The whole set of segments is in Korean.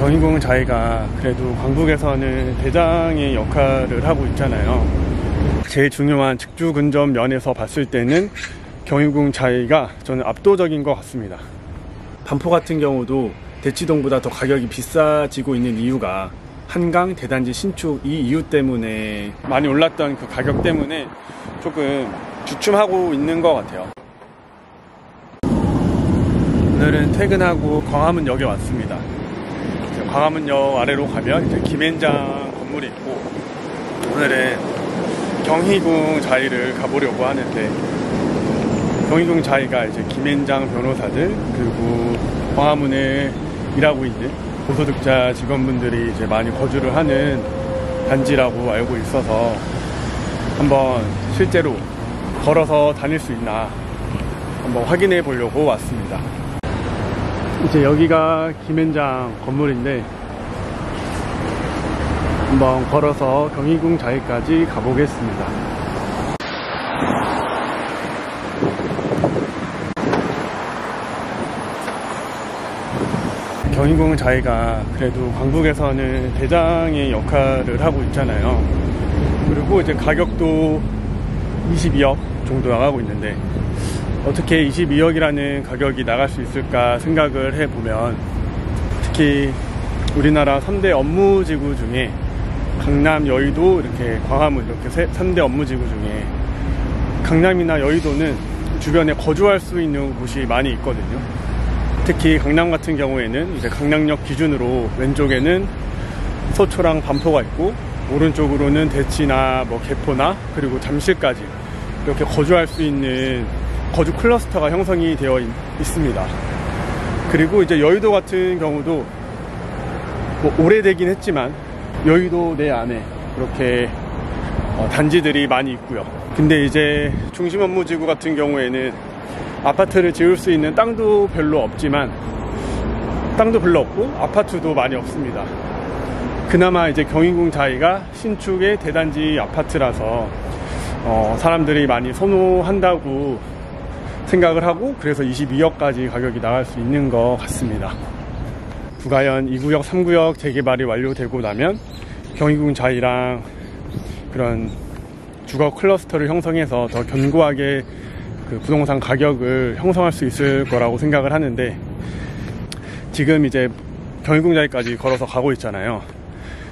경희궁 자이가 그래도 광북에서는 대장의 역할을 하고 있잖아요. 제일 중요한 직주 근접 면에서 봤을 때는 경희궁 자이가 저는 압도적인 것 같습니다. 반포 같은 경우도 대치동보다 더 가격이 비싸지고 있는 이유가 한강 대단지 신축 이 이유 때문에 많이 올랐던 그 가격 때문에 조금 주춤하고 있는 것 같아요. 오늘은 퇴근하고 광화문역에 왔습니다. 광화문역 아래로 가면 이제 김앤장 건물이 있고, 오늘은 경희궁 자이를 가보려고 하는데, 경희궁 자이가 이제 김앤장 변호사들 그리고 광화문에 일하고 있는 고소득자 직원분들이 이제 많이 거주를 하는 단지라고 알고 있어서 한번 실제로 걸어서 다닐 수 있나 한번 확인해 보려고 왔습니다. 이제 여기가 김앤장 건물인데 한번 걸어서 경희궁 자이까지 가보겠습니다. 경희궁 자이가 그래도 광북에서는 대장의 역할을 하고 있잖아요. 그리고 이제 가격도 22억 정도 나가고 있는데, 어떻게 22억이라는 가격이 나갈 수 있을까 생각을 해보면, 특히 우리나라 3대 업무지구 중에 강남, 여의도, 이렇게 광화문 이렇게 3대 업무지구 중에 강남이나 여의도는 주변에 거주할 수 있는 곳이 많이 있거든요. 특히 강남 같은 경우에는 이제 강남역 기준으로 왼쪽에는 서초랑 반포가 있고, 오른쪽으로는 대치나 뭐 개포나 그리고 잠실까지 이렇게 거주할 수 있는 거주 클러스터가 형성이 되어 있습니다. 그리고 이제 여의도 같은 경우도 뭐 오래되긴 했지만 여의도 내 안에 이렇게 단지들이 많이 있고요. 근데 이제 중심 업무지구 같은 경우에는 아파트를 지을 수 있는 땅도 별로 없지만, 땅도 별로 없고 아파트도 많이 없습니다. 그나마 이제 경희궁 자이가 신축의 대단지 아파트라서 사람들이 많이 선호한다고 생각을 하고, 그래서 22억까지 가격이 나갈 수 있는 것 같습니다. 부가현 2구역, 3구역 재개발이 완료되고 나면 경희궁 자이랑 그런 주거 클러스터를 형성해서 더 견고하게 그 부동산 가격을 형성할 수 있을 거라고 생각을 하는데, 지금 이제 경희궁 자이까지 걸어서 가고 있잖아요.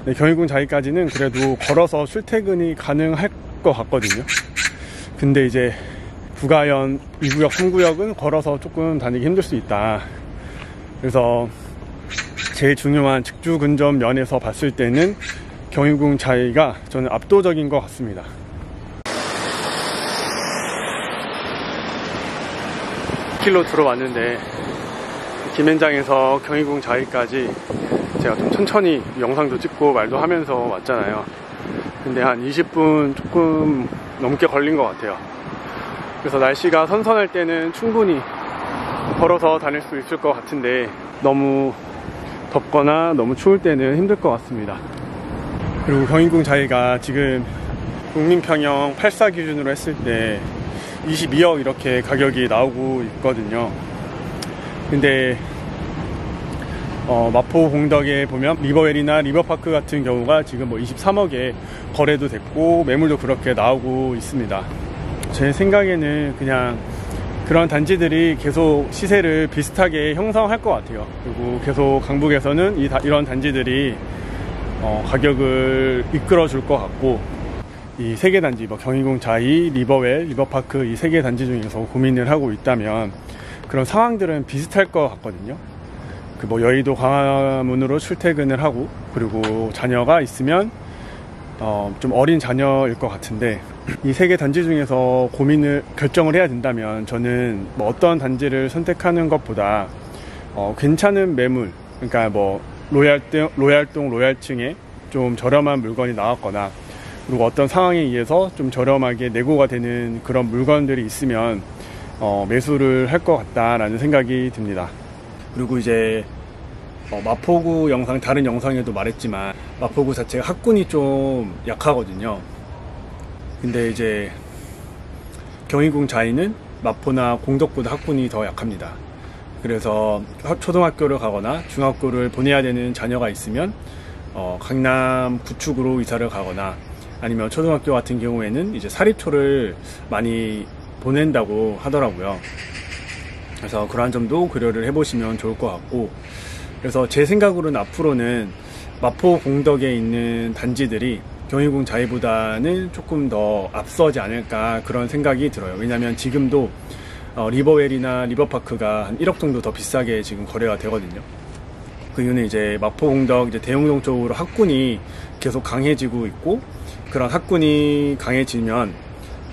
근데 경희궁 자이까지는 그래도 걸어서 출퇴근이 가능할 것 같거든요. 근데 이제 부가현 2구역, 3구역은 걸어서 조금 다니기 힘들 수 있다. 그래서 제일 중요한 직주 근접 면에서 봤을 때는 경희궁 자이가 저는 압도적인 것 같습니다. 길로 들어왔는데, 김앤장에서 경희궁 자이까지 제가 좀 천천히 영상도 찍고 말도 하면서 왔잖아요. 근데 한 20분 조금 넘게 걸린 것 같아요. 그래서 날씨가 선선할 때는 충분히 걸어서 다닐 수 있을 것 같은데, 너무 덥거나 너무 추울 때는 힘들 것 같습니다. 그리고 경희궁 자이가 지금 국민평형 84 기준으로 했을 때 22억 이렇게 가격이 나오고 있거든요. 근데 마포 공덕에 보면 리버웰이나 리버파크 같은 경우가 지금 뭐 23억에 거래도 됐고 매물도 그렇게 나오고 있습니다. 제 생각에는 그냥 그런 단지들이 계속 시세를 비슷하게 형성할 것 같아요. 그리고 계속 강북에서는 이런 단지들이 가격을 이끌어 줄 것 같고, 이 세 개 단지, 뭐 경희궁 자이, 리버웰, 리버파크 이 세 개 단지 중에서 고민을 하고 있다면 그런 상황들은 비슷할 것 같거든요. 그 뭐 여의도 광화문으로 출퇴근을 하고, 그리고 자녀가 있으면 좀 어린 자녀일 것 같은데, 이 세 개 단지 중에서 결정을 해야 된다면 저는 뭐 어떤 단지를 선택하는 것보다 괜찮은 매물, 그러니까 뭐 로얄동 로얄층에 좀 저렴한 물건이 나왔거나, 그리고 어떤 상황에 의해서 좀 저렴하게 내고가 되는 그런 물건들이 있으면 매수를 할 것 같다라는 생각이 듭니다. 그리고 이제 마포구 영상, 다른 영상에도 말했지만 마포구 자체가 학군이 좀 약하거든요. 근데 이제 경희궁 자이는 마포나 공덕보다 학군이 더 약합니다. 그래서 초등학교를 가거나 중학교를 보내야 되는 자녀가 있으면 강남 구축으로 이사를 가거나 아니면 초등학교 같은 경우에는 이제 사립초를 많이 보낸다고 하더라고요. 그래서 그러한 점도 고려를 해보시면 좋을 것 같고, 그래서 제 생각으로는 앞으로는 마포 공덕에 있는 단지들이 경희궁 자이보다는 조금 더 앞서지 않을까 그런 생각이 들어요. 왜냐하면 지금도 리버웰이나 리버파크가 한 1억 정도 더 비싸게 지금 거래가 되거든요. 그 이유는 이제 마포 공덕 이제 대웅동 쪽으로 학군이 계속 강해지고 있고, 그런 학군이 강해지면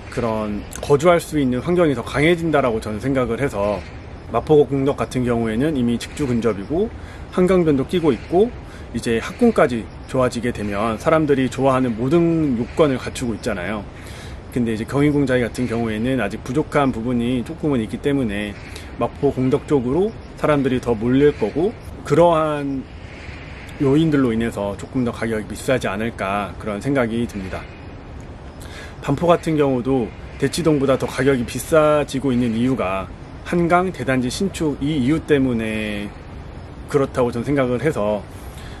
그런 거주할 수 있는 환경이 더 강해진다라고 저는 생각을 해서, 마포 공덕 같은 경우에는 이미 직주 근접이고 한강변도 끼고 있고 이제 학군까지 좋아지게 되면 사람들이 좋아하는 모든 요건을 갖추고 있잖아요. 근데 이제 경희궁 자이 같은 경우에는 아직 부족한 부분이 조금은 있기 때문에 마포 공덕 쪽으로 사람들이 더 몰릴 거고, 그러한 요인들로 인해서 조금 더 가격이 비싸지 않을까 그런 생각이 듭니다. 반포 같은 경우도 대치동보다 더 가격이 비싸지고 있는 이유가 한강 대단지 신축 이 이유 때문에 그렇다고 저는 생각을 해서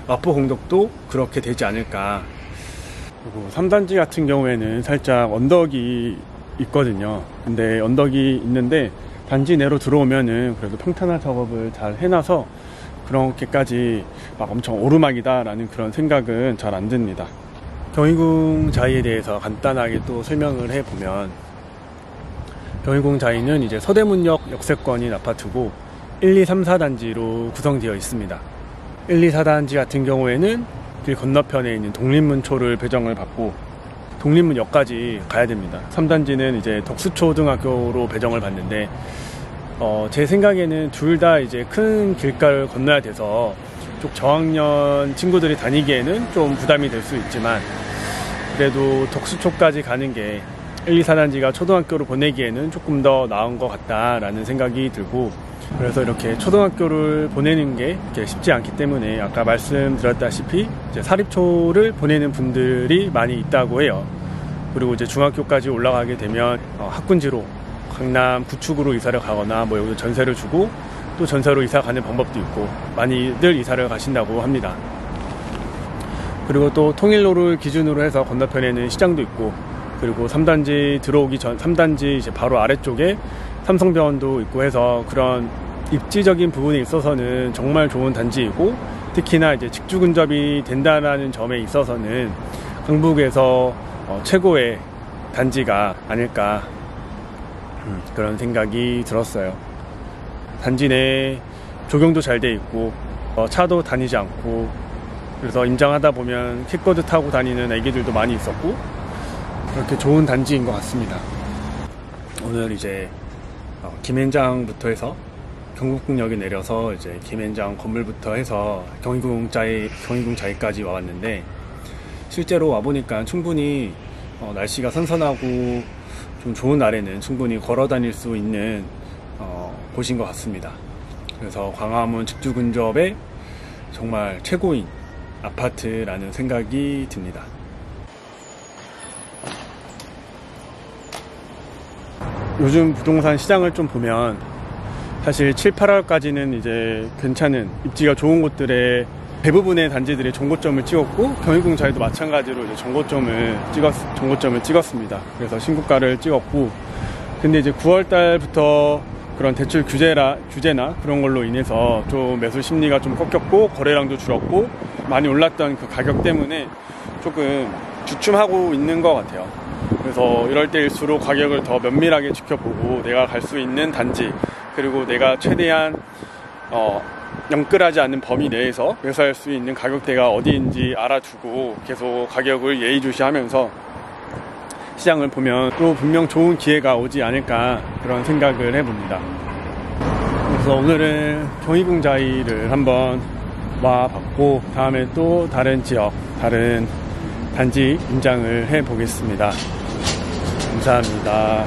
마포 공덕도 그렇게 되지 않을까. 그리고 3단지 같은 경우에는 살짝 언덕이 있거든요. 근데 언덕이 있는데 단지 내로 들어오면은 그래도 평탄화 작업을 잘 해놔서 그렇게까지 막 엄청 오르막이다 라는 그런 생각은 잘 안 듭니다. 경희궁 자이에 대해서 간단하게 또 설명을 해보면, 경희궁 자이는 이제 서대문역 역세권인 아파트고 1, 2, 3, 4단지로 구성되어 있습니다. 1, 2, 4단지 같은 경우에는 길 건너편에 있는 독립문초를 배정을 받고 독립문역까지 가야 됩니다. 3단지는 이제 덕수초등학교로 배정을 받는데, 제 생각에는 둘 다 이제 큰 길가를 건너야 돼서 쪽 저학년 친구들이 다니기에는 좀 부담이 될 수 있지만, 그래도 덕수초까지 가는 게 1, 2, 4단지가 초등학교로 보내기에는 조금 더 나은 것 같다라는 생각이 들고, 그래서 이렇게 초등학교를 보내는 게 쉽지 않기 때문에 아까 말씀드렸다시피 이제 사립초를 보내는 분들이 많이 있다고 해요. 그리고 이제 중학교까지 올라가게 되면 학군지로 강남 구축으로 이사를 가거나 뭐 여기서 전세를 주고 또 전세로 이사 가는 방법도 있고 많이들 이사를 가신다고 합니다. 그리고 또 통일로를 기준으로 해서 건너편에는 시장도 있고, 그리고 3단지 들어오기 전 3단지 이제 바로 아래쪽에 삼성병원도 있고 해서 그런 입지적인 부분에 있어서는 정말 좋은 단지이고, 특히나 이제 직주 근접이 된다는 점에 있어서는 강북에서 최고의 단지가 아닐까 그런 생각이 들었어요. 단지 내 조경도 잘 돼 있고 차도 다니지 않고, 그래서 임장하다 보면 킥보드 타고 다니는 애기들도 많이 있었고, 그렇게 좋은 단지인 것 같습니다. 오늘 이제 김앤장부터 해서 경복궁역에 내려서 이제 김앤장 건물부터 해서 경희궁 자이까지 와봤는데, 실제로 와보니까 충분히 날씨가 선선하고 좀 좋은 날에는 충분히 걸어 다닐 수 있는 곳인 것 같습니다. 그래서 광화문 직주 근접에 정말 최고인 아파트라는 생각이 듭니다. 요즘 부동산 시장을 좀 보면 사실 7, 8월까지는 이제 괜찮은 입지가 좋은 곳들의 대부분의 단지들이 정고점을 찍었고, 경희궁 자이도 마찬가지로 이제 정고점을 찍었습니다. 그래서 신고가를 찍었고, 근데 이제 9월 달부터 그런 대출 규제나 그런 걸로 인해서 좀 매수 심리가 좀 꺾였고, 거래량도 줄었고, 많이 올랐던 그 가격 때문에 조금 주춤하고 있는 것 같아요. 그래서 이럴 때일수록 가격을 더 면밀하게 지켜보고 내가 갈 수 있는 단지, 그리고 내가 최대한 영끌하지 않는 범위 내에서 매수할 수 있는 가격대가 어디인지 알아두고 계속 가격을 예의주시하면서 시장을 보면 또 분명 좋은 기회가 오지 않을까 그런 생각을 해봅니다. 그래서 오늘은 경희궁 자이를 한번 와봤고, 다음에 또 다른 지역, 다른 단지 임장을 해보겠습니다. 감사합니다.